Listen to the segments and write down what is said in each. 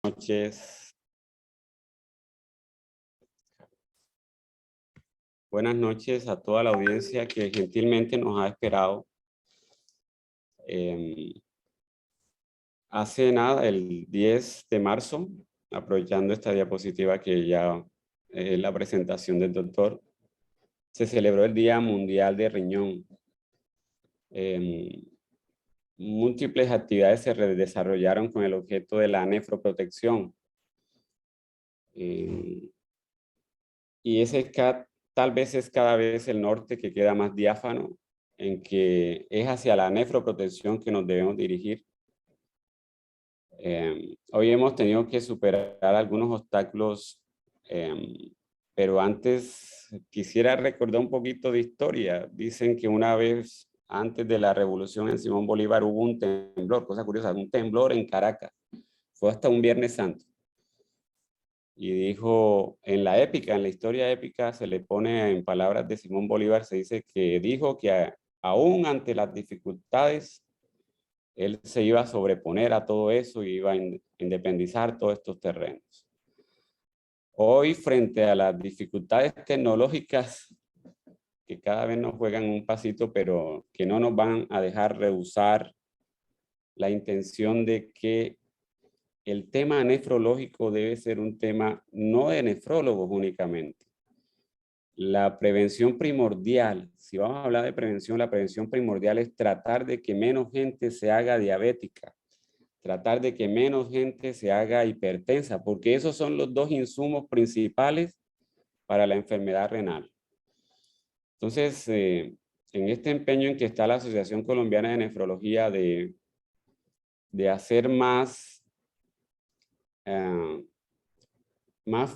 Noches. Buenas noches a toda la audiencia que gentilmente nos ha esperado. Hace nada, el 10 de marzo, aprovechando esta diapositiva que ya es la presentación del doctor, se celebró el Día Mundial de Riñón. Múltiples actividades se desarrollaron con el objeto de la nefroprotección. Y ese tal vez es cada vez el norte que queda más diáfano, en que es hacia la nefroprotección que nos debemos dirigir. Hoy hemos tenido que superar algunos obstáculos, pero antes quisiera recordar un poquito de historia. Dicen que una vez antes de la revolución en Simón Bolívar hubo un temblor, cosa curiosa, un temblor en Caracas. Fue hasta un Viernes Santo. Y dijo, en la épica, en la historia épica, se le pone en palabras de Simón Bolívar, se dice que dijo que aún ante las dificultades, él se iba a sobreponer a todo eso y iba a independizar todos estos terrenos. Hoy, frente a las dificultades tecnológicas que cada vez nos juegan un pasito, pero que no nos van a dejar rehusar la intención de que el tema nefrológico debe ser un tema no de nefrólogos únicamente. La prevención primordial, si vamos a hablar de prevención, la prevención primordial es tratar de que menos gente se haga diabética, tratar de que menos gente se haga hipertensa, porque esos son los dos insumos principales para la enfermedad renal. Entonces, en este empeño en que está la Asociación Colombiana de Nefrología de hacer más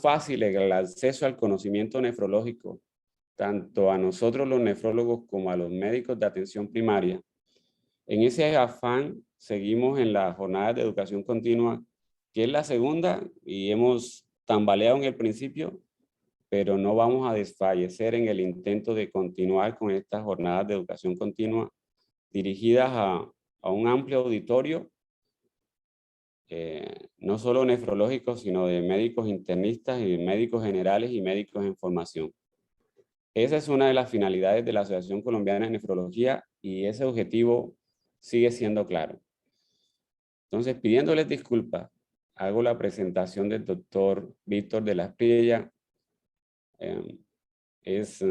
fácil el acceso al conocimiento nefrológico, tanto a nosotros los nefrólogos como a los médicos de atención primaria. En ese afán seguimos en la jornada de educación continua, que es la segunda, y hemos tambaleado en el principio, pero no vamos a desfallecer en el intento de continuar con estas jornadas de educación continua dirigidas a un amplio auditorio, no solo nefrológicos, sino de médicos internistas y médicos generales y médicos en formación. Esa es una de las finalidades de la Asociación Colombiana de Nefrología y ese objetivo sigue siendo claro. Entonces, pidiéndoles disculpas, hago la presentación del doctor Víctor de la Espriella. Es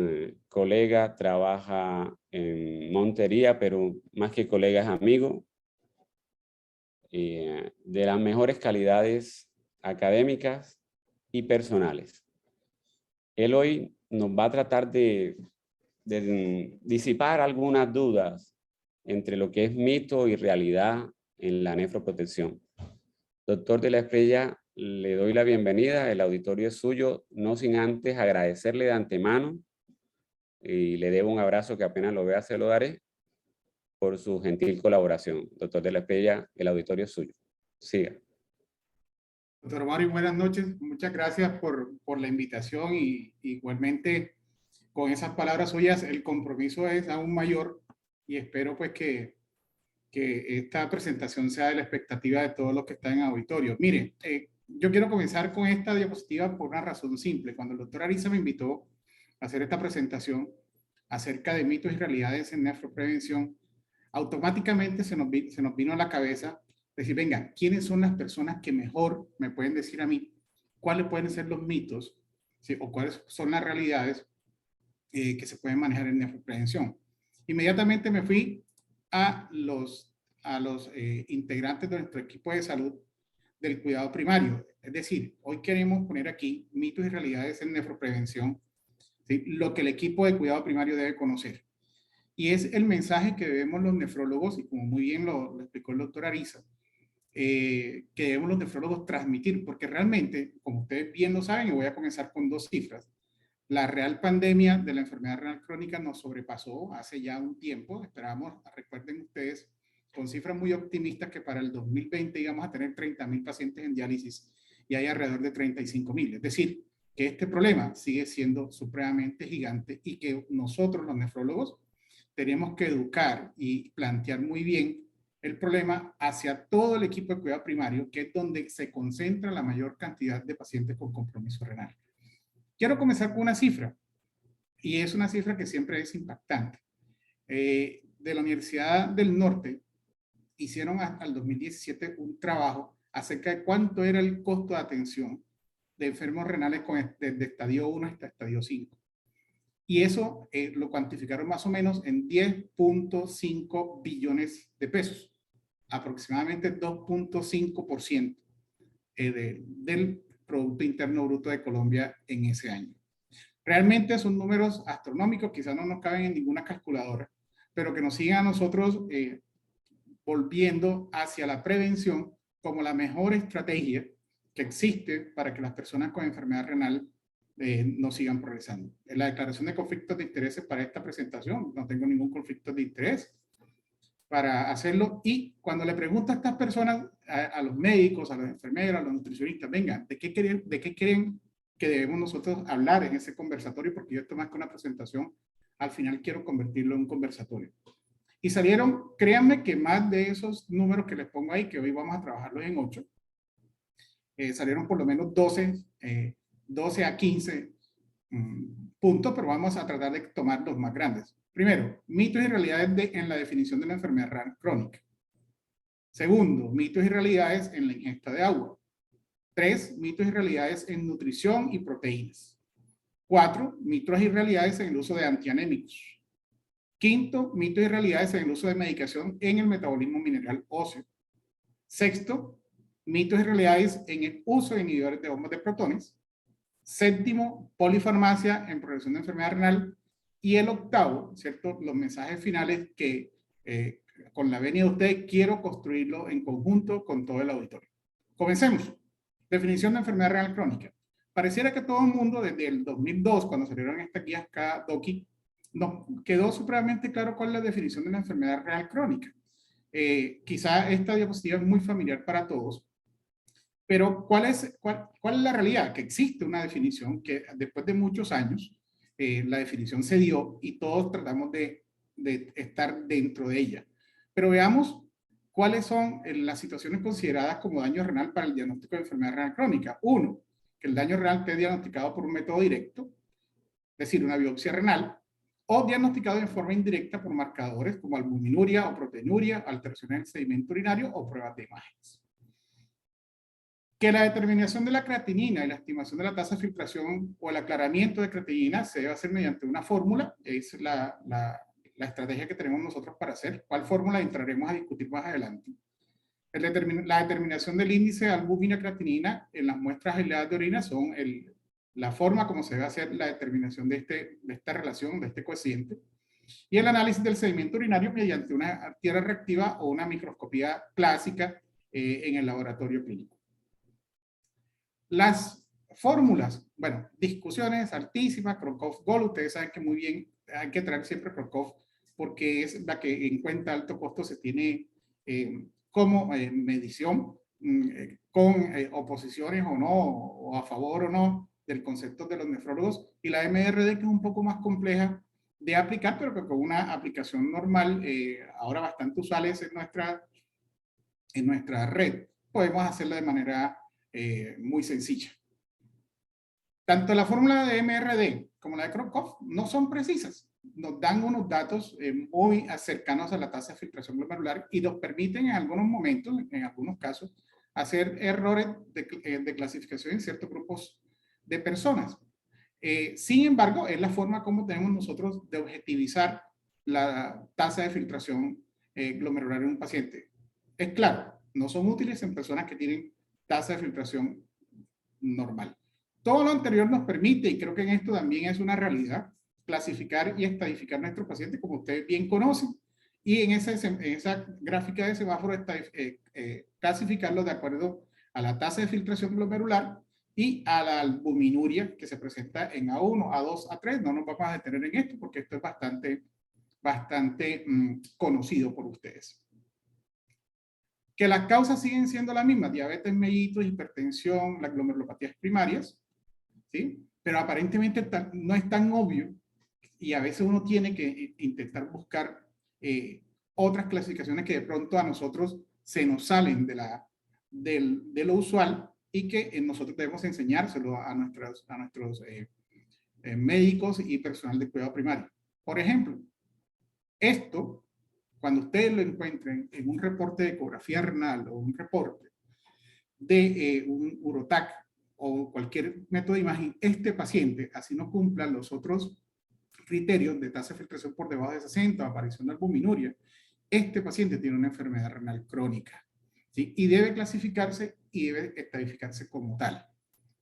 colega, trabaja en Montería, pero más que colega es amigo. De las mejores calidades académicas y personales. Él hoy nos va a tratar de disipar algunas dudas entre lo que es mito y realidad en la nefroprotección. Doctor de la Espriella, le doy la bienvenida, el auditorio es suyo, no sin antes agradecerle de antemano y le debo un abrazo que apenas lo vea se lo daré por su gentil colaboración. Doctor de la Espriella, el auditorio es suyo. Siga. Doctor Mario, buenas noches. Muchas gracias por la invitación y igualmente con esas palabras suyas el compromiso es aún mayor y espero pues que esta presentación sea de la expectativa de todos los que están en auditorio. Mire, yo quiero comenzar con esta diapositiva por una razón simple. Cuando el doctor Ariza me invitó a hacer esta presentación acerca de mitos y realidades en nefroprevención, automáticamente se nos vino a la cabeza decir, venga, ¿quiénes son las personas que mejor me pueden decir a mí cuáles pueden ser los mitos, ¿sí? O cuáles son las realidades que se pueden manejar en nefroprevención? Inmediatamente me fui a los integrantes de nuestro equipo de salud del cuidado primario. Es decir, hoy queremos poner aquí mitos y realidades en nefroprevención, ¿sí? Lo que el equipo de cuidado primario debe conocer. Y es el mensaje que debemos los nefrólogos, y como muy bien lo explicó el doctor Ariza, que debemos los nefrólogos transmitir, porque realmente, como ustedes bien lo saben, y voy a comenzar con dos cifras, la real pandemia de la enfermedad renal crónica nos sobrepasó hace ya un tiempo. Esperamos, recuerden ustedes, con cifras muy optimistas que para el 2020 íbamos a tener 30,000 pacientes en diálisis y hay alrededor de 35,000. Es decir, que este problema sigue siendo supremamente gigante y que nosotros los nefrólogos tenemos que educar y plantear muy bien el problema hacia todo el equipo de cuidado primario, que es donde se concentra la mayor cantidad de pacientes con compromiso renal. Quiero comenzar con una cifra, y es una cifra que siempre es impactante. De la Universidad del Norte hicieron hasta el 2017 un trabajo acerca de cuánto era el costo de atención de enfermos renales desde estadio 1 hasta estadio 5. Y eso lo cuantificaron más o menos en 10.5 billones de pesos, aproximadamente 2.5% del Producto Interno Bruto de Colombia en ese año. Realmente son números astronómicos, quizás no nos caben en ninguna calculadora, pero que nos sigan a nosotros volviendo hacia la prevención como la mejor estrategia que existe para que las personas con enfermedad renal no sigan progresando. En la declaración de conflictos de intereses para esta presentación, no tengo ningún conflicto de interés para hacerlo, y cuando le pregunto a estas personas, a los médicos, a los enfermeros, a los nutricionistas, venga, ¿de qué creen que debemos nosotros hablar en ese conversatorio? Porque yo esto más que una presentación, al final quiero convertirlo en un conversatorio. Y salieron, créanme que más de esos números que les pongo ahí, que hoy vamos a trabajarlos en 8, salieron por lo menos 12 a 15 puntos, pero vamos a tratar de tomar los más grandes. Primero, mitos y realidades en la definición de la enfermedad renal crónica. Segundo, mitos y realidades en la ingesta de agua. 3, mitos y realidades en nutrición y proteínas. 4, mitos y realidades en el uso de antianémicos. Quinto, mitos y realidades en el uso de medicación en el metabolismo mineral óseo. Sexto, mitos y realidades en el uso de inhibidores de bombas de protones. Séptimo, polifarmacia en progresión de enfermedad renal. Y el octavo, ¿cierto? Los mensajes finales que con la venia de ustedes quiero construirlo en conjunto con todo el auditorio. Comencemos. Definición de enfermedad renal crónica. Pareciera que todo el mundo desde el 2002, cuando salieron estas guías KDOQI, nos quedó supremamente claro cuál es la definición de una enfermedad renal crónica. Quizá esta diapositiva es muy familiar para todos, pero ¿cuál es la realidad? Que existe una definición que después de muchos años, la definición se dio y todos tratamos de estar dentro de ella. Pero veamos cuáles son las situaciones consideradas como daño renal para el diagnóstico de enfermedad renal crónica. Uno, que el daño renal esté diagnosticado por un método directo, es decir, una biopsia renal, o diagnosticado en forma indirecta por marcadores como albuminuria o proteinuria, alteraciones del sedimento urinario o pruebas de imágenes. Que la determinación de la creatinina y la estimación de la tasa de filtración o el aclaramiento de creatinina se debe hacer mediante una fórmula, es la estrategia que tenemos nosotros para hacer. ¿Cuál fórmula? Entraremos a discutir más adelante. La determinación del índice de albúmina-creatinina en las muestras aisladas de orina son la forma como se debe hacer la determinación de esta relación, de este cociente. Y el análisis del sedimento urinario mediante una tierra reactiva o una microscopía clásica en el laboratorio clínico. Las fórmulas, bueno, discusiones altísimas, Crocov-Gol, ustedes saben que muy bien hay que traer siempre Crocov porque es la que en cuenta alto costo se tiene como medición con oposiciones o no, o a favor o no del concepto de los nefrólogos, y la MRD, que es un poco más compleja de aplicar, pero que con una aplicación normal, ahora bastante usuales en nuestra red, podemos hacerla de manera muy sencilla. Tanto la fórmula de MRD como la de Crocov no son precisas. Nos dan unos datos muy cercanos a la tasa de filtración glomerular y nos permiten en algunos momentos, en algunos casos, hacer errores de clasificación en ciertos grupos de personas. Sin embargo, es la forma como tenemos nosotros de objetivizar la tasa de filtración glomerular en un paciente. Es claro, no son útiles en personas que tienen tasa de filtración normal. Todo lo anterior nos permite, y creo que en esto también es una realidad, clasificar y estadificar a nuestros pacientes como ustedes bien conocen, y en esa gráfica de semáforo clasificarlos de acuerdo a la tasa de filtración glomerular y a la albuminuria que se presenta en A1, A2, A3. No nos vamos a detener en esto porque esto es bastante conocido por ustedes. Que las causas siguen siendo las mismas: diabetes mellitus, hipertensión, las glomerulopatías primarias, ¿sí? Pero aparentemente no es tan obvio, y a veces uno tiene que intentar buscar otras clasificaciones que de pronto a nosotros se nos salen de lo usual y que nosotros debemos enseñárselo a nuestros médicos y personal de cuidado primario. Por ejemplo, esto, cuando ustedes lo encuentren en un reporte de ecografía renal o un reporte de un urotac o cualquier método de imagen, este paciente, así no cumpla los otros criterios de tasa de filtración por debajo de 60, aparición de albuminuria, este paciente tiene una enfermedad renal crónica, ¿sí? Y debe clasificarse y debe estadificarse como tal.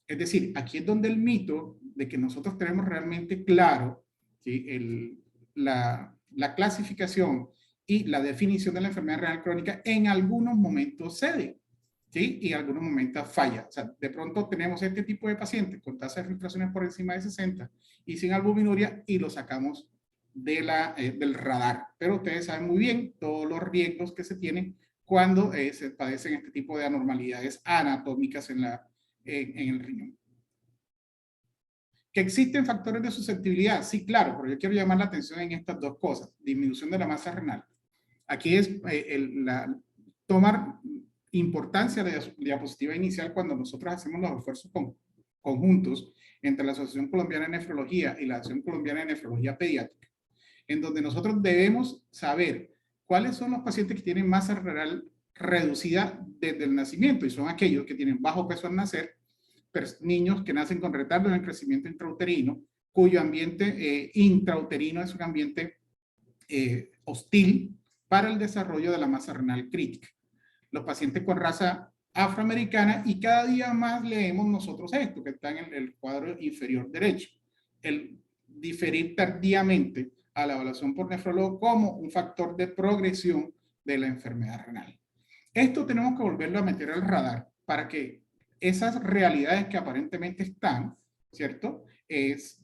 Es decir, aquí es donde el mito de que nosotros tenemos realmente claro, ¿sí? La clasificación y la definición de la enfermedad renal crónica en algunos momentos cede, ¿sí? Y en algunos momentos falla. O sea, de pronto tenemos este tipo de pacientes con tasas de filtraciones por encima de 60 y sin albuminuria y lo sacamos del radar. Pero ustedes saben muy bien todos los riesgos que se tienen cuando se padecen este tipo de anormalidades anatómicas en el riñón. ¿Que existen factores de susceptibilidad? Sí, claro, pero yo quiero llamar la atención en estas dos cosas. Disminución de la masa renal. Aquí es tomar importancia de la diapositiva inicial cuando nosotros hacemos los esfuerzos conjuntos entre la Asociación Colombiana de Nefrología y la Asociación Colombiana de Nefrología Pediátrica, en donde nosotros debemos saber cuáles son los pacientes que tienen masa renal reducida desde el nacimiento, y son aquellos que tienen bajo peso al nacer, niños que nacen con retardo en el crecimiento intrauterino, cuyo ambiente intrauterino es un ambiente hostil para el desarrollo de la masa renal crítica. Los pacientes con raza afroamericana, y cada día más leemos nosotros esto, que está en el cuadro inferior derecho, el diferir tardíamente a la evaluación por nefrólogo como un factor de progresión de la enfermedad renal. Esto tenemos que volverlo a meter al radar para que esas realidades que aparentemente están, ¿cierto?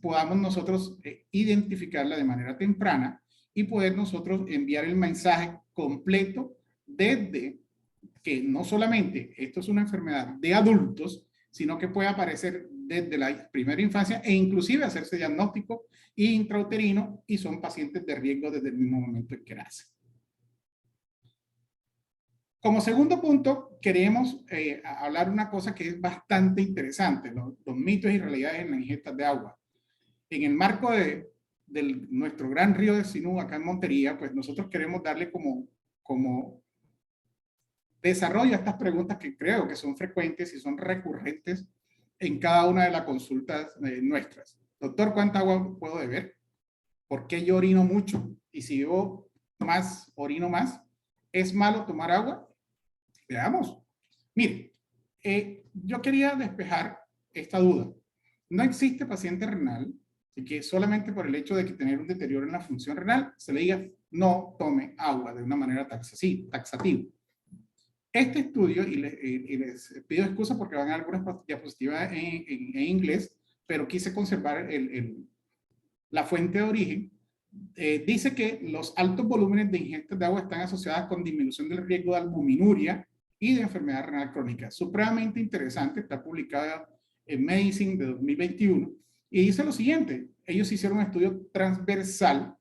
Podamos nosotros identificarla de manera temprana y poder nosotros enviar el mensaje completo desde que no solamente esto es una enfermedad de adultos, sino que puede aparecer desde la primera infancia e inclusive hacerse diagnóstico intrauterino, y son pacientes de riesgo desde el mismo momento en que nacen. Como segundo punto, queremos hablar una cosa que es bastante interesante, los mitos y realidades en las ingestas de agua. En el marco de nuestro gran río de Sinú, acá en Montería, pues nosotros queremos darle como desarrollo a estas preguntas que creo que son frecuentes y son recurrentes en cada una de las consultas nuestras. Doctor, ¿cuánta agua puedo beber? ¿Por qué yo orino mucho? Y si bebo más, orino más. ¿Es malo tomar agua? Veamos. Mire, yo quería despejar esta duda. No existe paciente renal y que solamente por el hecho de que tener un deterioro en la función renal se le diga no tome agua de una manera taxativa. Este estudio, y les pido excusa porque van a algunas diapositivas en inglés, pero quise conservar la fuente de origen, dice que los altos volúmenes de ingestas de agua están asociadas con disminución del riesgo de albuminuria y de enfermedad renal crónica. Supremamente interesante, está publicada en Medicine de 2021, y dice lo siguiente: ellos hicieron un estudio transversal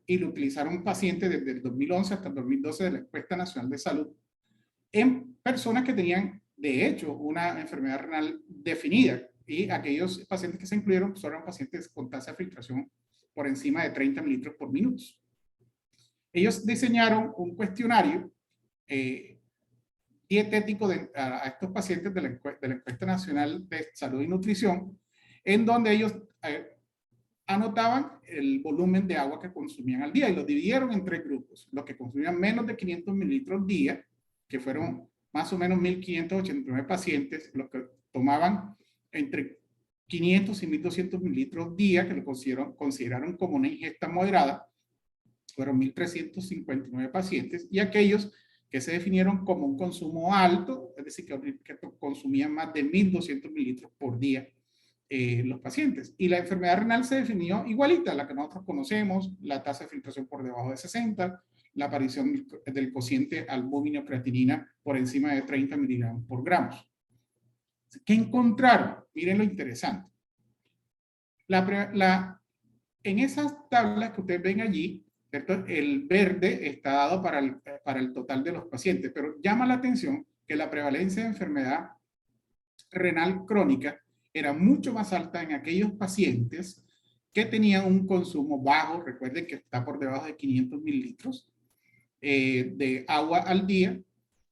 y lo utilizaron pacientes desde el 2011 hasta el 2012 de la Encuesta Nacional de Salud en personas que tenían, de hecho, una enfermedad renal definida, y aquellos pacientes que se incluyeron pues, eran pacientes con tasa de filtración por encima de 30 mililitros por minuto. Ellos diseñaron un cuestionario dietético a estos pacientes de la Encuesta Nacional de Salud y Nutrición, en donde ellos anotaban el volumen de agua que consumían al día y los dividieron en tres grupos: los que consumían menos de 500 mililitros al día, que fueron más o menos 1.589 pacientes; los que tomaban entre 500 y 1.200 mililitros al día, que lo consideraron como una ingesta moderada, fueron 1.359 pacientes; y aquellos que se definieron como un consumo alto, es decir, que consumían más de 1.200 mililitros por día los pacientes. Y la enfermedad renal se definió igualita a la que nosotros conocemos: la tasa de filtración por debajo de 60, la aparición del cociente albúmino-creatinina por encima de 30 miligramos por gramos. ¿Qué encontraron? Miren lo interesante. En esas tablas que ustedes ven allí, ¿cierto? El verde está dado para el total de los pacientes, pero llama la atención que la prevalencia de enfermedad renal crónica era mucho más alta en aquellos pacientes que tenían un consumo bajo, recuerden que está por debajo de 500 mililitros de agua al día,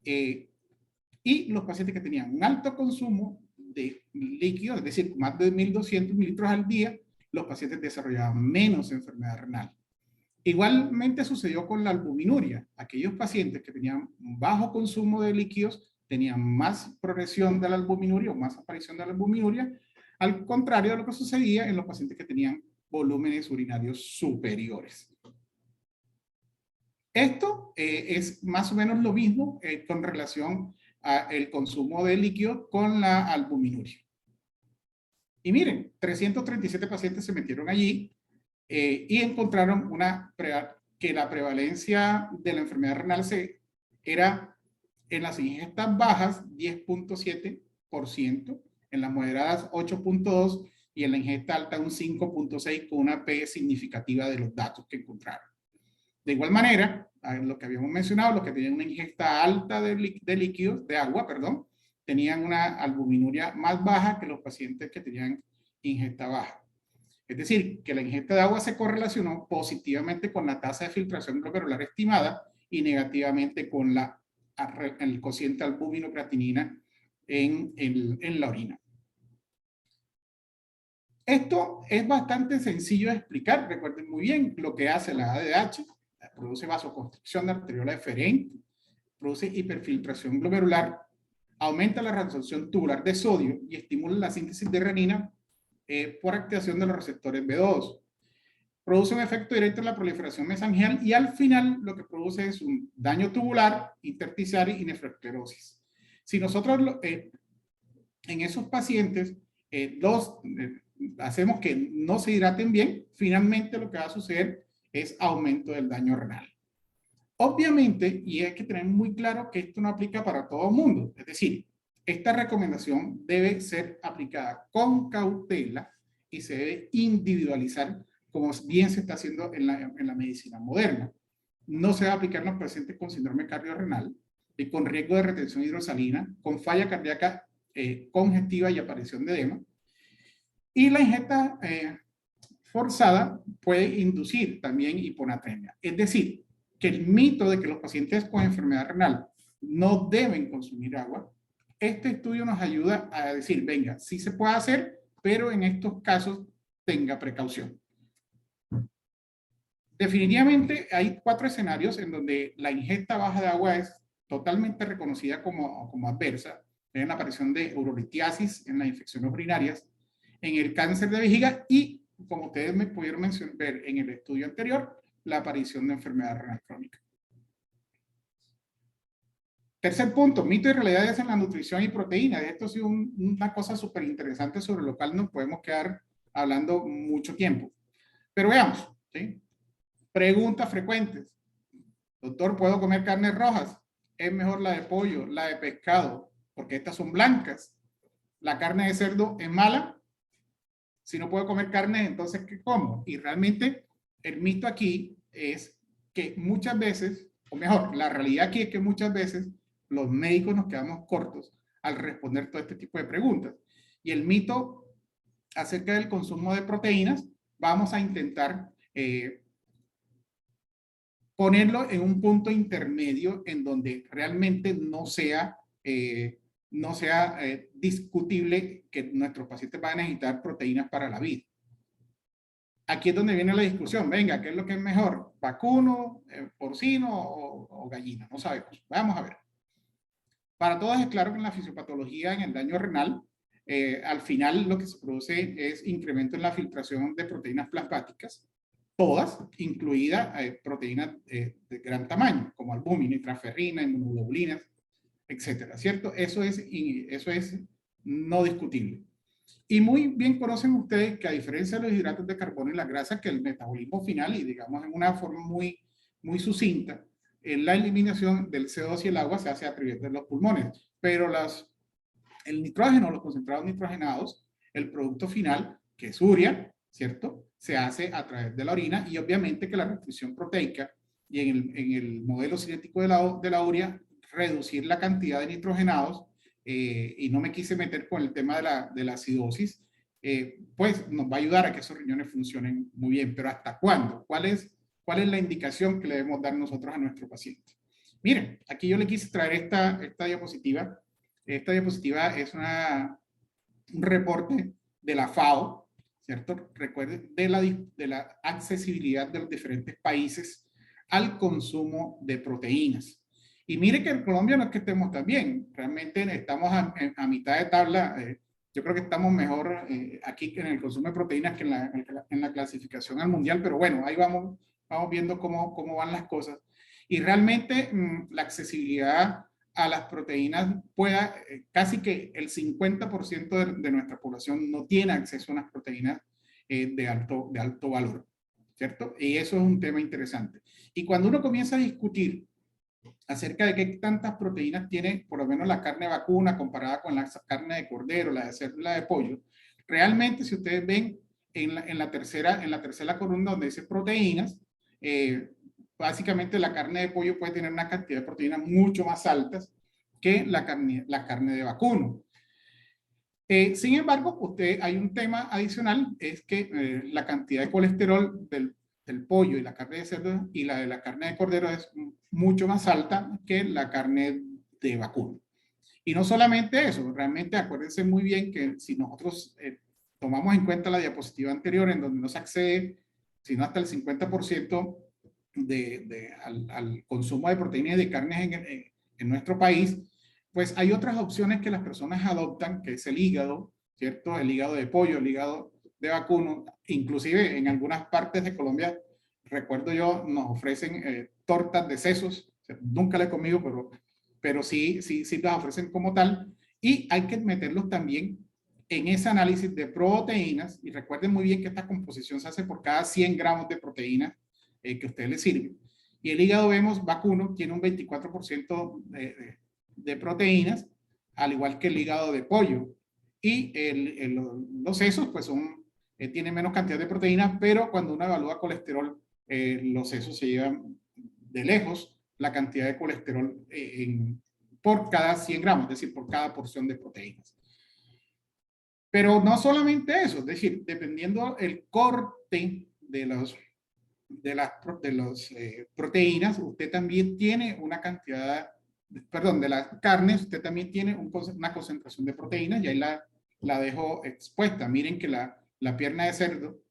y los pacientes que tenían un alto consumo de líquidos, es decir, más de 1200 mililitros al día, los pacientes desarrollaban menos enfermedad renal. Igualmente sucedió con la albuminuria. Aquellos pacientes que tenían un bajo consumo de líquidos tenían más progresión de la albuminuria o más aparición de la albuminuria, al contrario de lo que sucedía en los pacientes que tenían volúmenes urinarios superiores. Esto es más o menos lo mismo con relación al consumo de líquido con la albuminuria. Y miren, 337 pacientes se metieron allí y encontraron que la prevalencia de la enfermedad renal era en las ingestas bajas 10.7%, en las moderadas 8.2% y en la ingesta alta un 5.6% con una P significativa de los datos que encontraron. De igual manera, lo que habíamos mencionado, los que tenían una ingesta alta de líquidos, de agua, perdón, tenían una albuminuria más baja que los pacientes que tenían ingesta baja. Es decir, que la ingesta de agua se correlacionó positivamente con la tasa de filtración glomerular estimada y negativamente con el cociente albumino-creatinina en la orina. Esto es bastante sencillo de explicar. Recuerden muy bien lo que hace la ADH. Produce vasoconstricción de arteriola deferente, produce hiperfiltración glomerular, aumenta la reabsorción tubular de sodio y estimula la síntesis de renina por activación de los receptores B2. Produce un efecto directo en la proliferación mesangial y al final lo que produce es un daño tubular, intersticial y nefroesclerosis. Si nosotros en esos pacientes hacemos que no se hidraten bien, finalmente lo que va a suceder es aumento del daño renal. Obviamente, y hay que tener muy claro que esto no aplica para todo el mundo, es decir, esta recomendación debe ser aplicada con cautela y se debe individualizar como bien se está haciendo en la medicina moderna. No se va a aplicar en los pacientes con síndrome cardiorrenal y con riesgo de retención hidrosalina, con falla cardíaca congestiva y aparición de edema. Y la ingesta forzada puede inducir también hiponatremia. Es decir, que el mito de que los pacientes con enfermedad renal no deben consumir agua, este estudio nos ayuda a decir, venga, sí se puede hacer, pero en estos casos tenga precaución. Definitivamente hay 4 escenarios en donde la ingesta baja de agua es totalmente reconocida como adversa, en la aparición de urolitiasis, en las infecciones urinarias, en el cáncer de vejiga y, como ustedes me pudieron ver en el estudio anterior, la aparición de enfermedad renal crónica. Tercer punto, mitos y realidades en la nutrición y proteínas. Esto ha sido una cosa súper interesante sobre lo cual nos podemos quedar hablando mucho tiempo. Pero veamos, ¿sí? Preguntas frecuentes. Doctor, ¿puedo comer carnes rojas? ¿Es mejor la de pollo, la de pescado? Porque estas son blancas. ¿La carne de cerdo es mala? Si no puedo comer carne, entonces ¿qué como? Y realmente el mito aquí es que muchas veces, o mejor, la realidad aquí es que muchas veces los médicos nos quedamos cortos al responder todo este tipo de preguntas. Y el mito acerca del consumo de proteínas, vamos a intentar ponerlo en un punto intermedio en donde realmente no sea discutible que nuestros pacientes van a necesitar proteínas para la vida. Aquí es donde viene la discusión. Venga, ¿qué es lo que es mejor? ¿Vacuno, porcino o gallina? No sabemos. Vamos a ver. Para todos es claro que en la fisiopatología, en el daño renal, al final lo que se produce es incremento en la filtración de proteínas plasmáticas, todas, incluidas proteínas de gran tamaño, como albúmina, transferrina, inmunoglobulinas, etcétera, ¿cierto? Eso es no discutible. Y muy bien conocen ustedes que a diferencia de los hidratos de carbono y la grasa, que el metabolismo final, y digamos en una forma muy sucinta, en la eliminación del CO2 y el agua se hace a través de los pulmones. Pero el nitrógeno, los concentrados nitrogenados, el producto final, que es urea, ¿cierto? Se hace a través de la orina y obviamente que la restricción proteica y en el modelo cinético de la urea, reducir la cantidad de nitrogenados, y no me quise meter con el tema de la acidosis, pues nos va a ayudar a que esos riñones funcionen muy bien. Pero ¿hasta cuándo? ¿Cuál es la indicación que le debemos dar nosotros a nuestro paciente? Miren, aquí yo le quise traer esta diapositiva. Esta diapositiva es un reporte de la FAO, ¿cierto? Recuerden, de la accesibilidad de los diferentes países al consumo de proteínas. Y mire que en Colombia no es que estemos tan bien, realmente estamos a mitad de tabla. Yo creo que estamos mejor aquí en el consumo de proteínas que en la clasificación al mundial, pero bueno, ahí vamos viendo cómo van las cosas. Y realmente la accesibilidad a las proteínas pueda, casi que el 50% de nuestra población no tiene acceso a unas proteínas de alto valor, ¿cierto? Y eso es un tema interesante. Y cuando uno comienza a discutir acerca de qué tantas proteínas tiene, por lo menos la carne vacuna comparada con la carne de cordero, la de cerdo y la de pollo, realmente si ustedes ven en la tercera columna donde dice proteínas, básicamente la carne de pollo puede tener una cantidad de proteínas mucho más altas que la carne de vacuno. Sin embargo, hay un tema adicional, es que la cantidad de colesterol del pollo y la carne de cerdo y la de la carne de cordero es mucho más alta que la carne de vacuno. Y no solamente eso, realmente acuérdense muy bien que si nosotros tomamos en cuenta la diapositiva anterior en donde no se accede, sino hasta el 50% al consumo de proteínas y de carnes en nuestro país, pues hay otras opciones que las personas adoptan, que es el hígado, ¿cierto? El hígado de pollo, el hígado de vacuno, inclusive en algunas partes de Colombia, recuerdo yo, nos ofrecen tortas de sesos, o sea, nunca la he comido, pero sí las ofrecen como tal, y hay que meterlos también en ese análisis de proteínas, y recuerden muy bien que esta composición se hace por cada 100 gramos de proteína que a usted le sirve. Y el hígado, vemos, vacuno, tiene un 24% de proteínas, al igual que el hígado de pollo. Y los sesos, pues tienen menos cantidad de proteínas, pero cuando uno evalúa colesterol, los sesos se llevan de lejos la cantidad de colesterol por cada 100 gramos, es decir, por cada porción de proteínas. Pero no solamente eso, es decir, dependiendo el corte de las proteínas, usted también tiene una cantidad, perdón, de las carnes, usted también tiene una concentración de proteínas, y ahí la dejo expuesta. Miren que la pierna de cerdo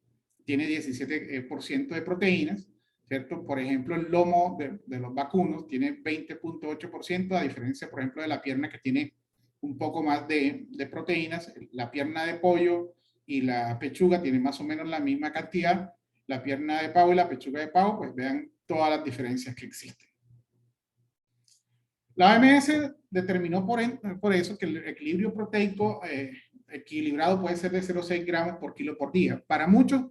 tiene 17% de proteínas, ¿cierto? Por ejemplo, el lomo de los vacunos tiene 20.8%, a diferencia, por ejemplo, de la pierna, que tiene un poco más de proteínas. La pierna de pollo y la pechuga tienen más o menos la misma cantidad. La pierna de pavo y la pechuga de pavo, pues vean todas las diferencias que existen. La OMS determinó por eso que el equilibrio proteico equilibrado puede ser de 0,6 gramos por kilo por día. Para muchos,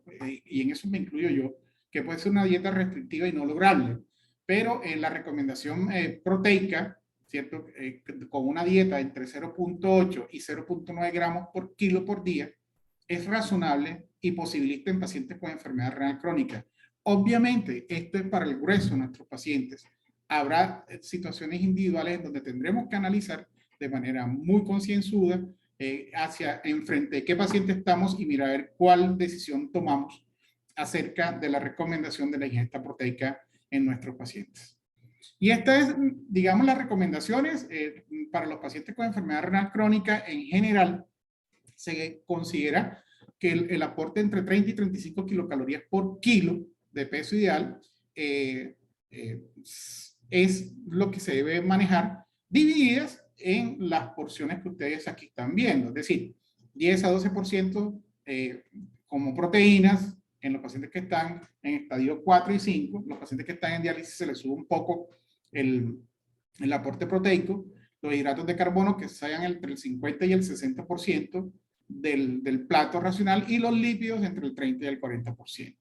y en eso me incluyo yo, que puede ser una dieta restrictiva y no lograble, pero en la recomendación proteica, ¿cierto? Con una dieta entre 0,8 y 0,9 gramos por kilo por día, es razonable y posibilista en pacientes con enfermedad renal crónica. Obviamente, esto es para el grueso de nuestros pacientes. Habrá situaciones individuales en donde tendremos que analizar de manera muy concienzuda enfrente de qué paciente estamos y mirar a ver cuál decisión tomamos acerca de la recomendación de la ingesta proteica en nuestros pacientes. Y estas es, digamos, las recomendaciones para los pacientes con enfermedad renal crónica. En general, se considera que el aporte entre 30 y 35 kilocalorías por kilo de peso ideal es lo que se debe manejar, divididas en las porciones que ustedes aquí están viendo, es decir, 10 a 12% como proteínas en los pacientes que están en estadio 4 y 5. Los pacientes que están en diálisis se les sube un poco el aporte proteico. Los hidratos de carbono que se hallan entre el 50 y el 60% del plato racional, y los lípidos entre el 30 y el 40%.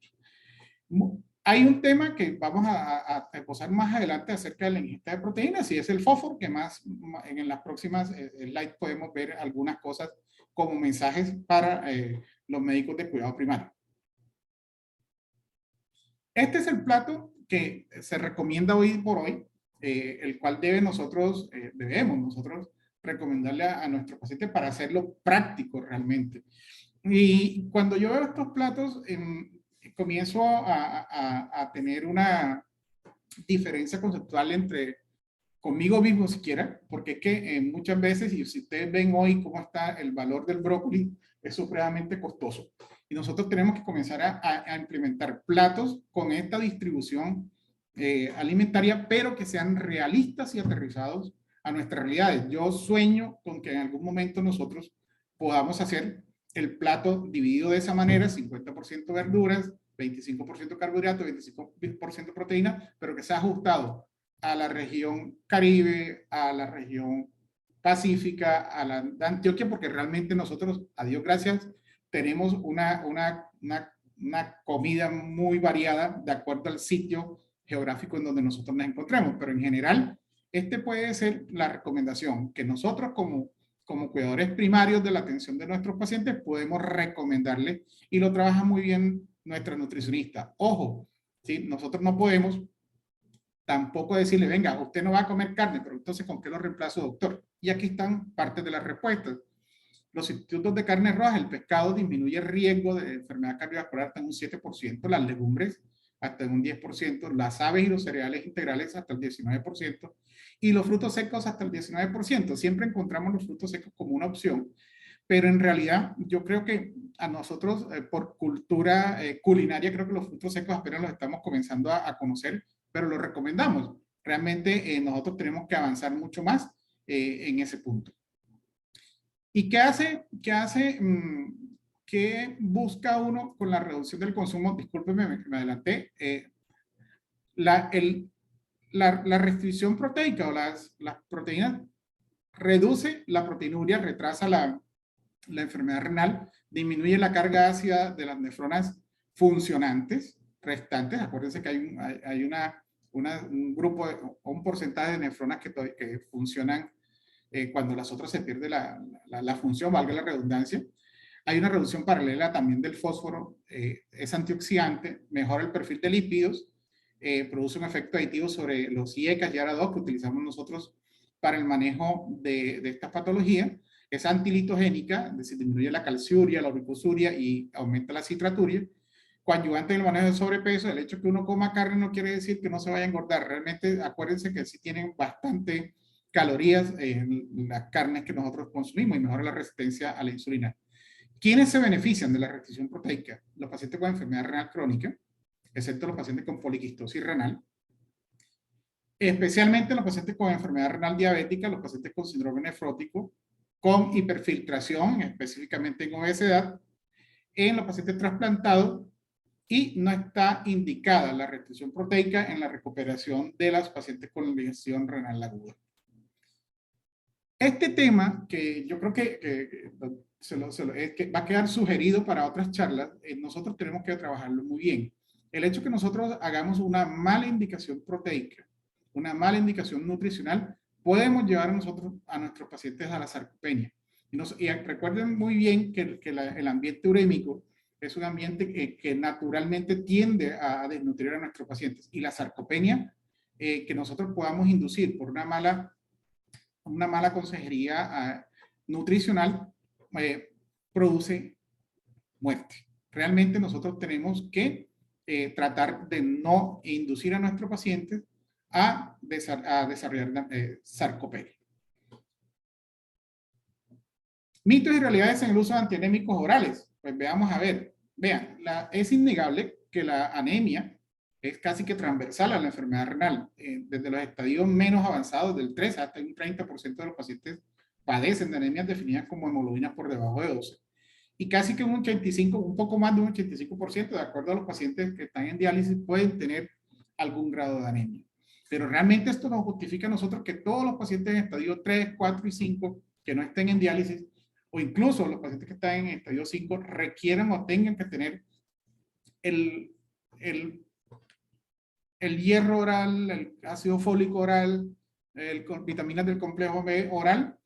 Hay un tema que vamos a posar más adelante acerca de la ingesta de proteínas, y es el fósforo, que en las próximas slides podemos ver algunas cosas como mensajes para los médicos de cuidado primario. Este es el plato que se recomienda hoy por hoy, el cual debemos nosotros recomendarle a nuestros pacientes para hacerlo práctico realmente. Y cuando yo veo estos platos, comienzo a tener una diferencia conceptual entre conmigo mismo siquiera, porque es que muchas veces, y si ustedes ven hoy cómo está el valor del brócoli, es supremamente costoso. Y nosotros tenemos que comenzar a implementar platos con esta distribución alimentaria, pero que sean realistas y aterrizados a nuestras realidades. Yo sueño con que en algún momento nosotros podamos hacer el plato dividido de esa manera, 50% verduras, 25% carbohidratos, 25% proteína, pero que sea ajustado a la región Caribe, a la región Pacífica, a la de Antioquia, porque realmente nosotros, a Dios gracias, tenemos una comida muy variada de acuerdo al sitio geográfico en donde nosotros nos encontramos, pero en general, este puede ser la recomendación que nosotros como cuidadores primarios de la atención de nuestros pacientes podemos recomendarle, y lo trabaja muy bien nuestra nutricionista. Ojo, ¿sí? Nosotros no podemos tampoco decirle, venga, usted no va a comer carne, pero entonces ¿con qué lo reemplazo, doctor? Y aquí están partes de las respuestas. Los sustitutos de carne roja, el pescado disminuye el riesgo de enfermedad cardiovascular hasta en un 7%, las legumbres hasta en un 10%, las aves y los cereales integrales hasta el 19%, y los frutos secos hasta el 19%. Siempre encontramos los frutos secos como una opción, pero en realidad yo creo que a nosotros, por cultura culinaria, creo que los frutos secos apenas los estamos comenzando a conocer, pero lo recomendamos. Realmente nosotros tenemos que avanzar mucho más en ese punto. ¿Y qué hace? ¿Qué busca uno con la reducción del consumo? Discúlpeme, me adelanté. La restricción proteica o las proteínas reduce la proteinuria, retrasa la enfermedad renal, disminuye la carga ácida de las nefronas funcionantes, restantes. Acuérdense que hay un grupo o un porcentaje de nefronas que funcionan cuando las otras se pierde la función, valga la redundancia. Hay una reducción paralela también del fósforo, es antioxidante, mejora el perfil de lípidos, produce un efecto aditivo sobre los IECAS y ARA2 que utilizamos nosotros para el manejo de esta patología. Es antilitogénica, es decir, disminuye la calciuria, la uricosuria y aumenta la citraturia. Coadyuvante en el manejo de sobrepeso, el hecho de que uno coma carne no quiere decir que no se vaya a engordar. Realmente, acuérdense que sí tienen bastante calorías en las carnes que nosotros consumimos y mejora la resistencia a la insulina. ¿Quiénes se benefician de la restricción proteica? Los pacientes con enfermedad renal crónica, excepto los pacientes con poliquistosis renal, especialmente los pacientes con enfermedad renal diabética, los pacientes con síndrome nefrótico, con hiperfiltración, específicamente en obesidad, en los pacientes trasplantados, y no está indicada la restricción proteica en la recuperación de los pacientes con lesión renal aguda. Este tema, que yo creo que va a quedar sugerido para otras charlas, nosotros tenemos que trabajarlo muy bien. El hecho que nosotros hagamos una mala indicación proteica, una mala indicación nutricional, podemos llevar a nuestros pacientes a la sarcopenia. Y recuerden muy bien que el ambiente urémico es un ambiente que naturalmente tiende a desnutrir a nuestros pacientes. Y la sarcopenia que nosotros podamos inducir por una mala consejería nutricional produce muerte. Realmente nosotros tenemos que tratar de no inducir a nuestros pacientes a desarrollar sarcopenia. Mitos y realidades en el uso de antianémicos orales. Pues veamos a ver. Vean, es innegable que la anemia es casi que transversal a la enfermedad renal. Desde los estadios menos avanzados, del 3 hasta un 30% de los pacientes padecen de anemias definidas como hemoglobinas por debajo de 12. Y casi que un 85, un poco más de un 85%, de acuerdo a los pacientes que están en diálisis, pueden tener algún grado de anemia. Pero realmente esto nos justifica a nosotros que todos los pacientes en estadio 3, 4 y 5 que no estén en diálisis, o incluso los pacientes que están en estadio 5, requieran o tengan que tener el hierro oral, el ácido fólico oral, vitaminas del complejo B oral.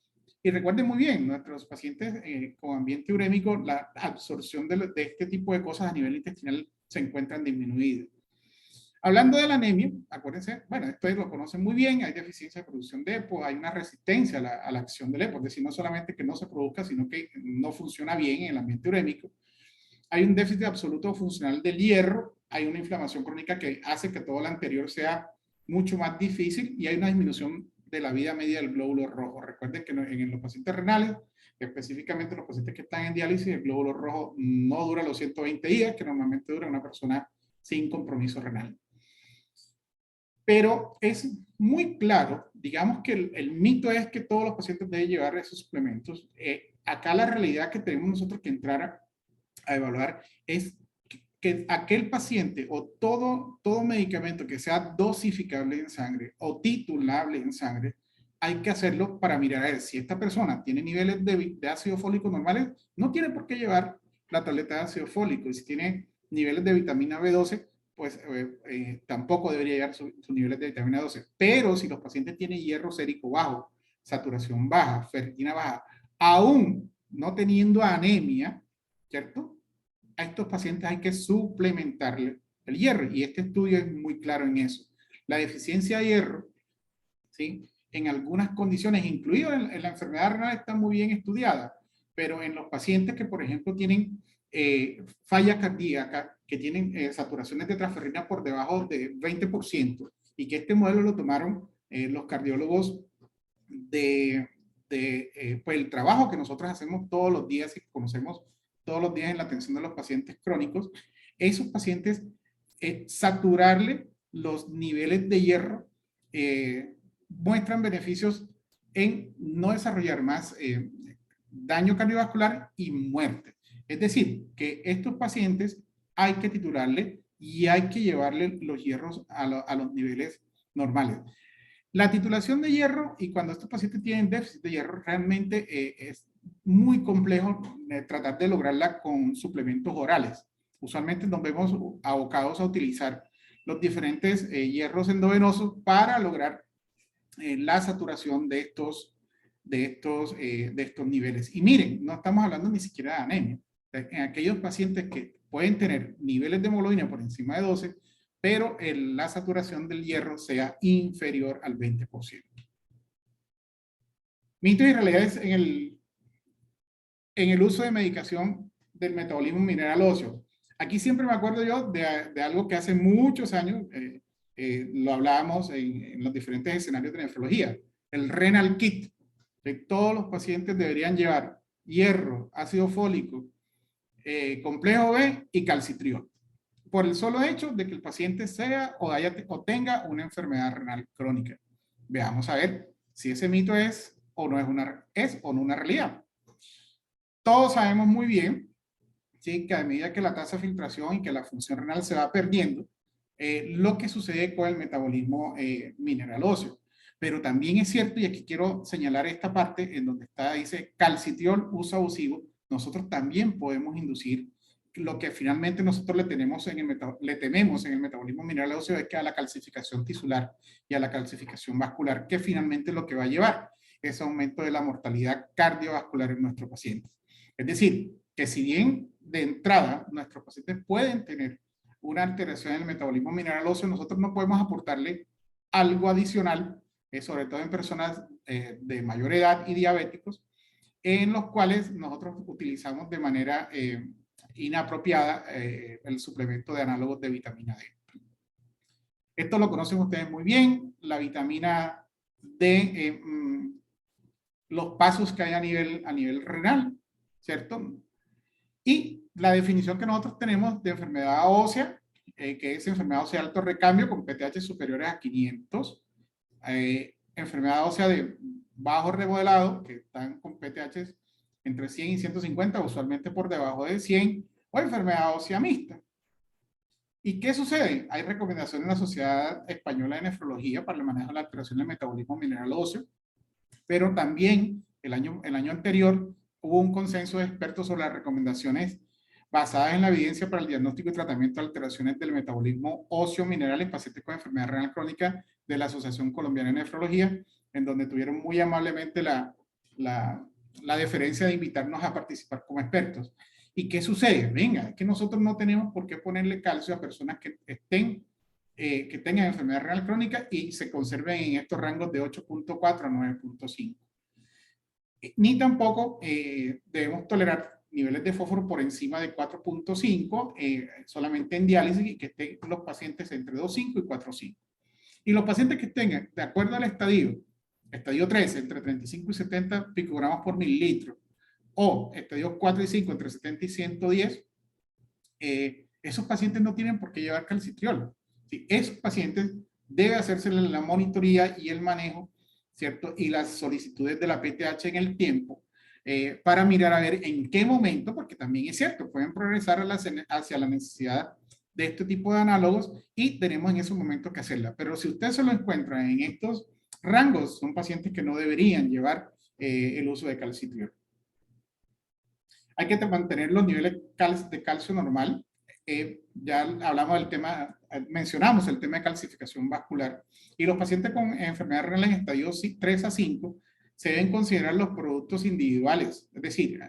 Y recuerden muy bien, nuestros pacientes con ambiente urémico, la absorción de este tipo de cosas a nivel intestinal se encuentran disminuidas. Hablando de la anemia, acuérdense, bueno, esto lo conocen muy bien, hay deficiencia de producción de EPO, hay una resistencia a la acción del EPO, es decir, no solamente que no se produzca, sino que no funciona bien en el ambiente urémico. Hay un déficit absoluto funcional del hierro, hay una inflamación crónica que hace que todo lo anterior sea mucho más difícil y hay una disminución de la vida media del glóbulo rojo. Recuerden que en los pacientes renales, específicamente los pacientes que están en diálisis, el glóbulo rojo no dura los 120 días, que normalmente dura una persona sin compromiso renal. Pero es muy claro, digamos que el mito es que todos los pacientes deben llevar esos suplementos. Acá la realidad que tenemos nosotros que entrar a evaluar es que aquel paciente o todo medicamento que sea dosificable en sangre o titulable en sangre, hay que hacerlo para mirar a ver si esta persona tiene niveles de ácido fólico normales, no tiene por qué llevar la tableta de ácido fólico. Y si tiene niveles de vitamina B12, pues tampoco debería llevar sus niveles de vitamina 12. Pero si los pacientes tienen hierro sérico bajo, saturación baja, ferritina baja, aún no teniendo anemia, ¿cierto? A estos pacientes hay que suplementarle el hierro y este estudio es muy claro en eso. La deficiencia de hierro, ¿sí? En algunas condiciones, incluido en la enfermedad renal, está muy bien estudiada, pero en los pacientes que, por ejemplo, tienen falla cardíaca, que tienen saturaciones de transferrina por debajo de 20%, y que este modelo lo tomaron los cardiólogos pues el trabajo que nosotros hacemos todos los días y que conocemos todos los días en la atención de los pacientes crónicos, esos pacientes, saturarle los niveles de hierro muestran beneficios en no desarrollar más daño cardiovascular y muerte. Es decir, que estos pacientes hay que titularle y hay que llevarle los hierros a los niveles normales. La titulación de hierro, y cuando estos pacientes tienen déficit de hierro, realmente es muy complejo tratar de lograrla con suplementos orales. Usualmente nos vemos abocados a utilizar los diferentes hierros endovenosos para lograr la saturación de estos niveles. Y miren, no estamos hablando ni siquiera de anemia. En aquellos pacientes que pueden tener niveles de hemoglobina por encima de 12, pero la saturación del hierro sea inferior al 20%. Mitos y realidades en el uso de medicación del metabolismo mineral óseo. Aquí siempre me acuerdo yo de algo que hace muchos años lo hablábamos en los diferentes escenarios de nefrología, el renal kit, que todos los pacientes deberían llevar hierro, ácido fólico, complejo B y calcitriol, por el solo hecho de que el paciente sea o tenga una enfermedad renal crónica. Veamos a ver si ese mito es o no una realidad. Todos sabemos muy bien, ¿sí?, que a medida que la tasa de filtración y que la función renal se va perdiendo, lo que sucede con el metabolismo mineral óseo. Pero también es cierto, y aquí quiero señalar esta parte en donde dice calcitriol uso abusivo, nosotros también podemos inducir lo que finalmente nosotros le tememos en el metabolismo mineral óseo, es que a la calcificación tisular y a la calcificación vascular, que finalmente lo que va a llevar es aumento de la mortalidad cardiovascular en nuestros pacientes. Es decir, que si bien de entrada nuestros pacientes pueden tener una alteración en el metabolismo mineral óseo, nosotros no podemos aportarle algo adicional, sobre todo en personas de mayor edad y diabéticos, en los cuales nosotros utilizamos de manera inapropiada el suplemento de análogos de vitamina D. Esto lo conocen ustedes muy bien, la vitamina D, los pasos que hay a nivel renal, ¿cierto? Y la definición que nosotros tenemos de enfermedad ósea, que es enfermedad ósea de alto recambio con PTH superiores a 500, enfermedad ósea de bajo remodelado, que están con PTH entre 100 y 150, usualmente por debajo de 100, o enfermedad ósea mixta. ¿Y qué sucede? Hay recomendaciones en la Sociedad Española de Nefrología para el manejo de la alteración del metabolismo mineral óseo, pero también el año anterior hubo un consenso de expertos sobre las recomendaciones basadas en la evidencia para el diagnóstico y tratamiento de alteraciones del metabolismo óseo mineral en pacientes con enfermedad renal crónica de la Asociación Colombiana de Nefrología, en donde tuvieron muy amablemente la deferencia de invitarnos a participar como expertos. ¿Y qué sucede? Venga, es que nosotros no tenemos por qué ponerle calcio a personas que estén que tengan enfermedad renal crónica y se conserven en estos rangos de 8.4 a 9.5. Ni tampoco debemos tolerar niveles de fósforo por encima de 4.5, solamente en diálisis, y que estén los pacientes entre 2.5 y 4.5. Y los pacientes que tengan, de acuerdo al estadio 3, entre 35 y 70 picogramos por mililitro, o estadios 4 y 5, entre 70 y 110, esos pacientes no tienen por qué llevar calcitriol. ¿Sí? Esos pacientes debe hacerse la monitoría y el manejo, ¿cierto? Y las solicitudes de la PTH en el tiempo, para mirar a ver en qué momento, porque también es cierto, pueden progresar hacia la necesidad de este tipo de análogos y tenemos en esos momentos que hacerla. Pero si usted se lo encuentra en estos rangos, son pacientes que no deberían llevar el uso de calcitriol. Hay que mantener los niveles de calcio normal. Ya hablamos del tema, mencionamos el tema de calcificación vascular. Y los pacientes con enfermedad renal en estadios 3 a 5 se deben considerar los productos individuales. Es decir,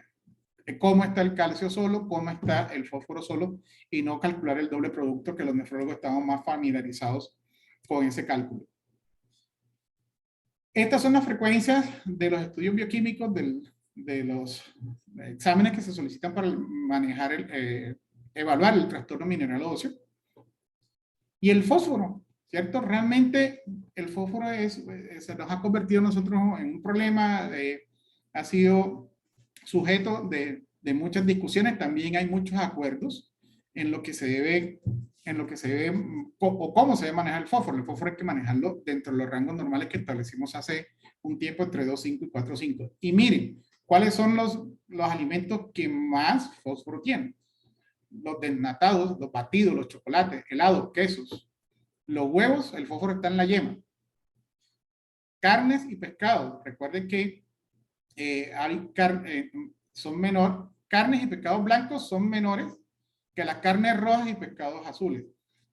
cómo está el calcio solo, cómo está el fósforo solo, y no calcular el doble producto, que los nefrólogos estamos más familiarizados con ese cálculo. Estas son las frecuencias de los estudios bioquímicos de los exámenes que se solicitan para manejar, evaluar el trastorno mineral óseo. Y el fósforo, ¿cierto? Realmente el fósforo se nos ha convertido nosotros en un problema, ha sido sujeto de muchas discusiones. También hay muchos acuerdos en lo que se debe, o cómo se debe manejar el fósforo. El fósforo hay que manejarlo dentro de los rangos normales que establecimos hace un tiempo, entre 2.5 y 4.5. Y miren, ¿cuáles son los alimentos que más fósforo tienen? Los desnatados, los batidos, los chocolates, helados, quesos. Los huevos, el fósforo está en la yema. Carnes y pescados. Recuerden que son menores. Carnes y pescados blancos son menores que las carnes rojas y pescados azules.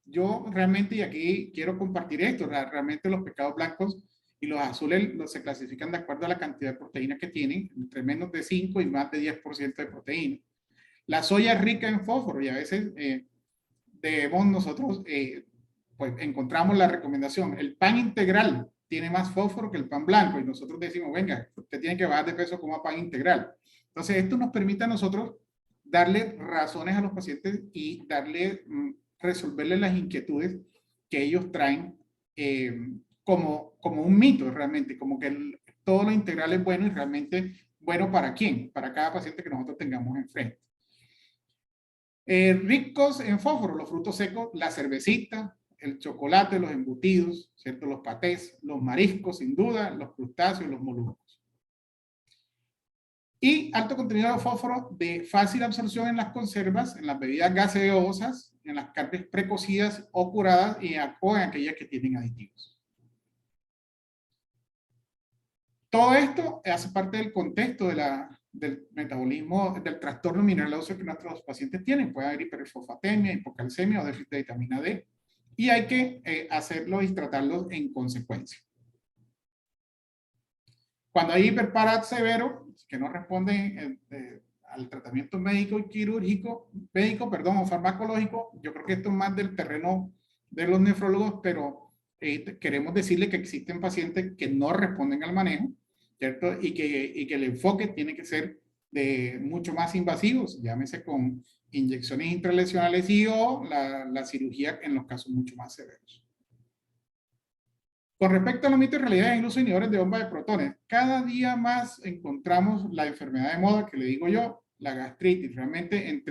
Yo realmente, y aquí quiero compartir esto, realmente los pescados blancos y los azules se clasifican de acuerdo a la cantidad de proteínas que tienen, entre menos de 5 y más de 10% de proteína. La soya es rica en fósforo y a veces debemos nosotros, pues encontramos la recomendación, el pan integral tiene más fósforo que el pan blanco, y nosotros decimos, venga, usted tiene que bajar de peso, coma pan integral. Entonces esto nos permite a nosotros darle razones a los pacientes y resolverles las inquietudes que ellos traen, como un mito realmente, como que todo lo integral es bueno, y realmente bueno ¿para quién? Para cada paciente que nosotros tengamos enfrente. Ricos en fósforo, los frutos secos, la cervecita, el chocolate, los embutidos, ¿cierto? Los patés, los mariscos, sin duda, los crustáceos, los moluscos. Y alto contenido de fósforo de fácil absorción en las conservas, en las bebidas gaseosas, en las carnes precocidas o curadas, o en aquellas que tienen aditivos. Todo esto hace parte del contexto del metabolismo, del trastorno mineral óseo que nuestros pacientes tienen. Puede haber hiperfosfatemia, hipocalcemia o déficit de vitamina D. Y hay que hacerlo y tratarlo en consecuencia. Cuando hay hiperparat severo, que no responde al tratamiento médico y quirúrgico, o farmacológico, yo creo que esto es más del terreno de los nefrólogos, pero queremos decirle que existen pacientes que no responden al manejo, ¿cierto? Y que el enfoque tiene que ser de mucho más invasivos, llámese con inyecciones intralesionales o la cirugía en los casos mucho más severos. Con respecto a los mitos y realidades en el uso de inhibidores de bomba de protones, cada día más encontramos la enfermedad de moda que le digo yo, la gastritis. Realmente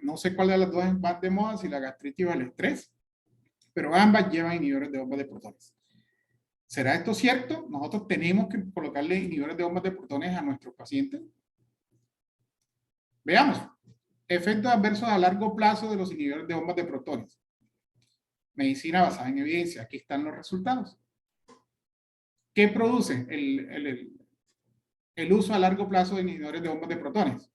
no sé cuál de las dos es más de moda, si la gastritis o el estrés, pero ambas llevan inhibidores de bomba de protones. ¿Será esto cierto? Nosotros tenemos que colocarle inhibidores de bombas de protones a nuestros pacientes. Veamos. Efectos adversos a largo plazo de los inhibidores de bombas de protones. Medicina basada en evidencia. Aquí están los resultados. ¿Qué produce el uso a largo plazo de inhibidores de bombas de protones?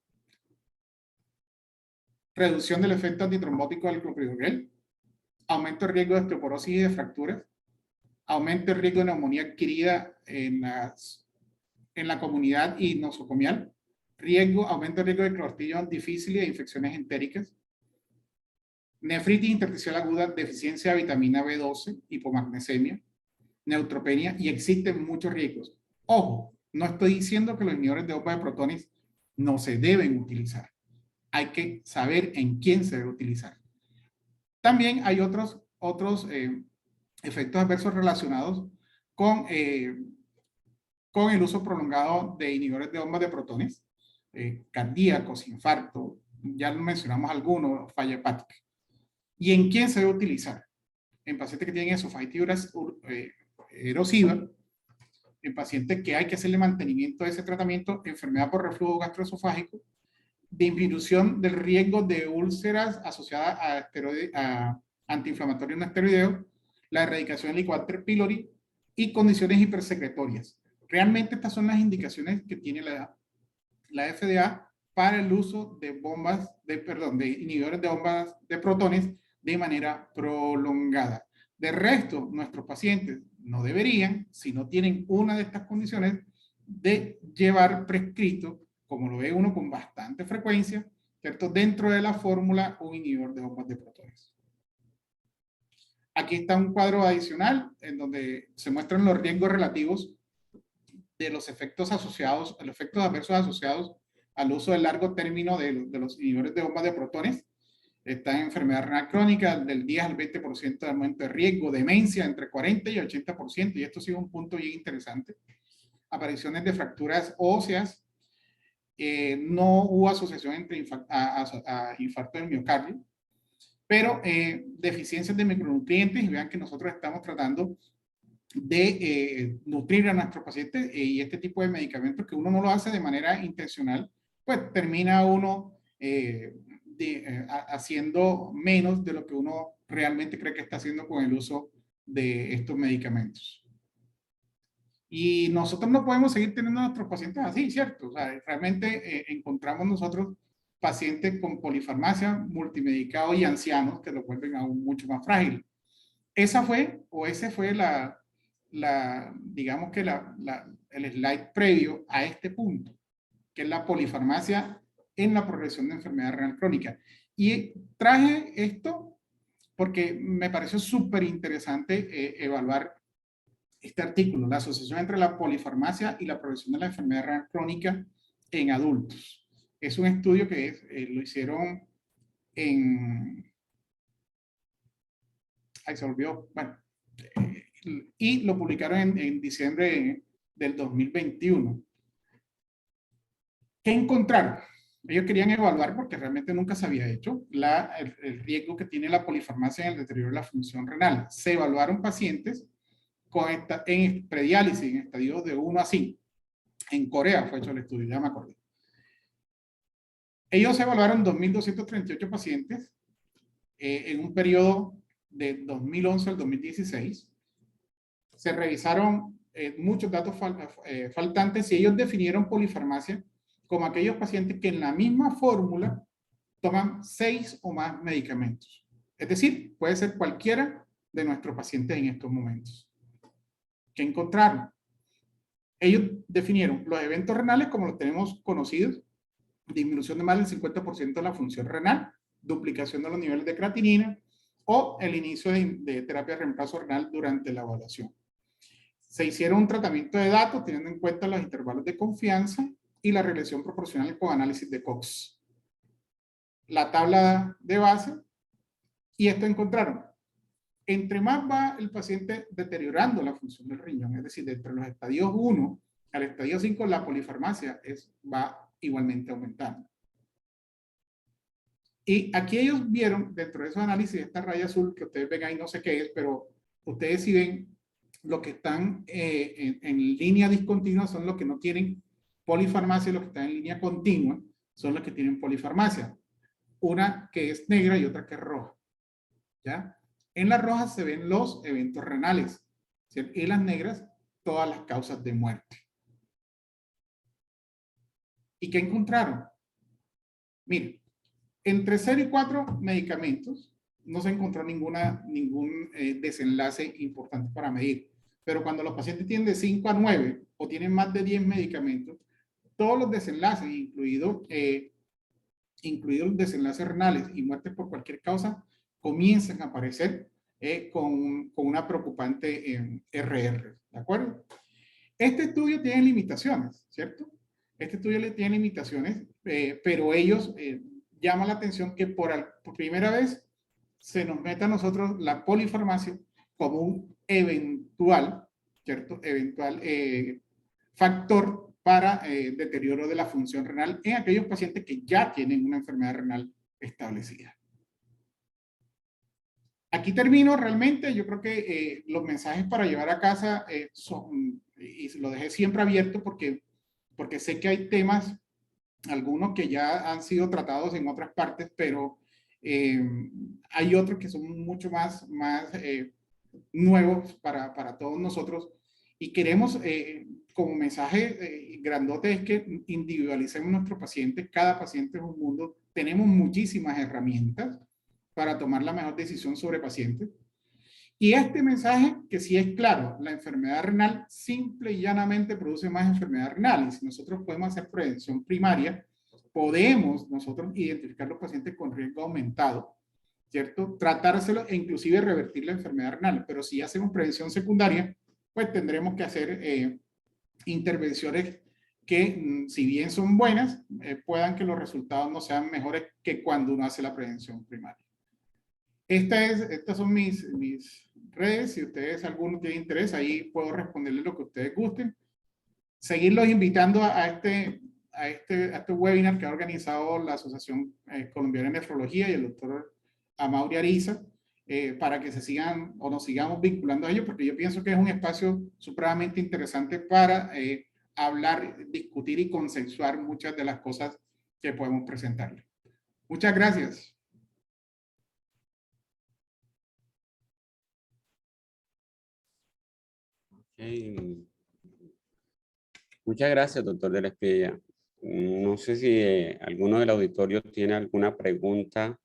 Reducción del efecto antitrombótico del clopidogrel, aumento de riesgo de osteoporosis y de fracturas, aumento de riesgo de neumonía adquirida en la comunidad y nosocomial, aumento de riesgo de clostridium difficile y de infecciones entéricas, nefritis intersticial aguda, deficiencia de vitamina B12, hipomagnesemia, neutropenia, y existen muchos riesgos. Ojo, no estoy diciendo que los inhibidores de bomba de protones no se deben utilizar. Hay que saber en quién se debe utilizar. También hay otros efectos adversos relacionados con el uso prolongado de inhibidores de bombas de protones, cardíacos, infarto, ya mencionamos algunos, falla hepática. ¿Y en quién se debe utilizar? En pacientes que tienen esofagitis erosiva, en pacientes que hay que hacerle mantenimiento de ese tratamiento, enfermedad por reflujo gastroesofágico, disminución del riesgo de úlceras asociadas a antiinflamatorios no esteroideos, la erradicación del Helicobacter pylori y condiciones hipersecretorias. Realmente estas son las indicaciones que tiene la FDA para el uso de de inhibidores de bombas de protones de manera prolongada. De resto, nuestros pacientes no deberían, si no tienen una de estas condiciones, de llevar prescrito, como lo ve uno con bastante frecuencia, ¿cierto?, dentro de la fórmula un inhibidor de bombas de protones. Aquí está un cuadro adicional en donde se muestran los riesgos relativos de los efectos asociados, los efectos adversos asociados al uso de largo término de los inhibidores de bombas de protones. Está en enfermedad renal crónica del 10 al 20% de aumento de riesgo, demencia entre 40 y 80%, y esto sí es un punto bien interesante. Apariciones de fracturas óseas, no hubo asociación entre infarto del miocardio, pero deficiencias de micronutrientes, y vean que nosotros estamos tratando de nutrir a nuestros pacientes, y este tipo de medicamentos que uno no lo hace de manera intencional, pues termina uno haciendo menos de lo que uno realmente cree que está haciendo con el uso de estos medicamentos. Y nosotros no podemos seguir teniendo a nuestros pacientes así, ¿cierto? O sea, realmente encontramos nosotros pacientes con polifarmacia, multimedicados y ancianos que lo vuelven aún mucho más frágil. Ese fue digamos que el slide previo a este punto, que es la polifarmacia en la progresión de enfermedad renal crónica. Y traje esto porque me pareció súper interesante evaluar este artículo, la asociación entre la polifarmacia y la progresión de la enfermedad renal crónica en adultos. Es un estudio que lo hicieron ahí se olvidó, bueno, y lo publicaron en diciembre del 2021. ¿Qué encontraron? Ellos querían evaluar, porque realmente nunca se había hecho, el riesgo que tiene la polifarmacia en el deterioro de la función renal. Se evaluaron pacientes en prediálisis, en estadios de 1 a 5. En Corea fue hecho el estudio, ya me acordé. Ellos evaluaron 2.238 pacientes en un periodo de 2011 al 2016. Se revisaron muchos datos faltantes y ellos definieron polifarmacia como aquellos pacientes que en la misma fórmula toman 6 o más medicamentos. Es decir, puede ser cualquiera de nuestros pacientes en estos momentos. ¿Qué encontraron? Ellos definieron los eventos renales como los tenemos conocidos: disminución de más del 50% de la función renal, duplicación de los niveles de creatinina o el inicio de terapia de reemplazo renal durante la evaluación. Se hicieron un tratamiento de datos teniendo en cuenta los intervalos de confianza y la regresión proporcional con análisis de Cox. La tabla de base, y esto encontraron: entre más va el paciente deteriorando la función del riñón, es decir, entre los estadios 1 al estadio 5, la polifarmacia va igualmente aumentando. Y aquí ellos vieron, dentro de esos análisis, esta raya azul que ustedes ven ahí, no sé qué es, pero ustedes sí ven los que están en línea discontinua son los que no tienen polifarmacia, y los que están en línea continua son los que tienen polifarmacia. Una que es negra y otra que es roja. ¿Ya? En las rojas se ven los eventos renales, ¿cierto? Y en las negras todas las causas de muerte. ¿Y qué encontraron? Miren, entre 0 y 4 medicamentos no se encontró ningún desenlace importante para medir. Pero cuando los pacientes tienen de 5 a 9 o tienen más de 10 medicamentos, todos los desenlaces, incluidos los desenlaces renales y muertes por cualquier causa, comienzan a aparecer con una preocupante RR, ¿de acuerdo? Este estudio tiene limitaciones, ¿cierto? Este estudio tiene limitaciones, pero ellos llaman la atención que por primera vez se nos meta a nosotros la polifarmacia como un eventual, ¿cierto? Eventual factor para deterioro de la función renal en aquellos pacientes que ya tienen una enfermedad renal establecida. Aquí termino realmente. Yo creo que los mensajes para llevar a casa son, y lo dejé siempre abierto porque sé que hay temas, algunos que ya han sido tratados en otras partes, pero hay otros que son mucho más nuevos para todos nosotros. Y queremos, como mensaje grandote, es que individualicemos nuestros pacientes. Cada paciente es un mundo. Tenemos muchísimas herramientas para tomar la mejor decisión sobre pacientes. Y este mensaje, que sí es claro, la enfermedad renal simple y llanamente produce más enfermedad renal. Y si nosotros podemos hacer prevención primaria, podemos nosotros identificar los pacientes con riesgo aumentado, ¿cierto? Tratárselo e inclusive revertir la enfermedad renal. Pero si hacemos prevención secundaria, pues tendremos que hacer intervenciones que, si bien son buenas, puedan que los resultados no sean mejores que cuando uno hace la prevención primaria. Estas son mis redes. Si ustedes alguno tiene interés, ahí puedo responderles lo que ustedes gusten. Seguirlos invitando a este webinar que ha organizado la Asociación Colombiana de Nefrología y el doctor Amaury Ariza, para que se sigan o nos sigamos vinculando a ellos, porque yo pienso que es un espacio supremamente interesante para hablar, discutir y consensuar muchas de las cosas que podemos presentarles. Muchas gracias. Okay. Muchas gracias, doctor de la Espriella. No sé si alguno del auditorio tiene alguna pregunta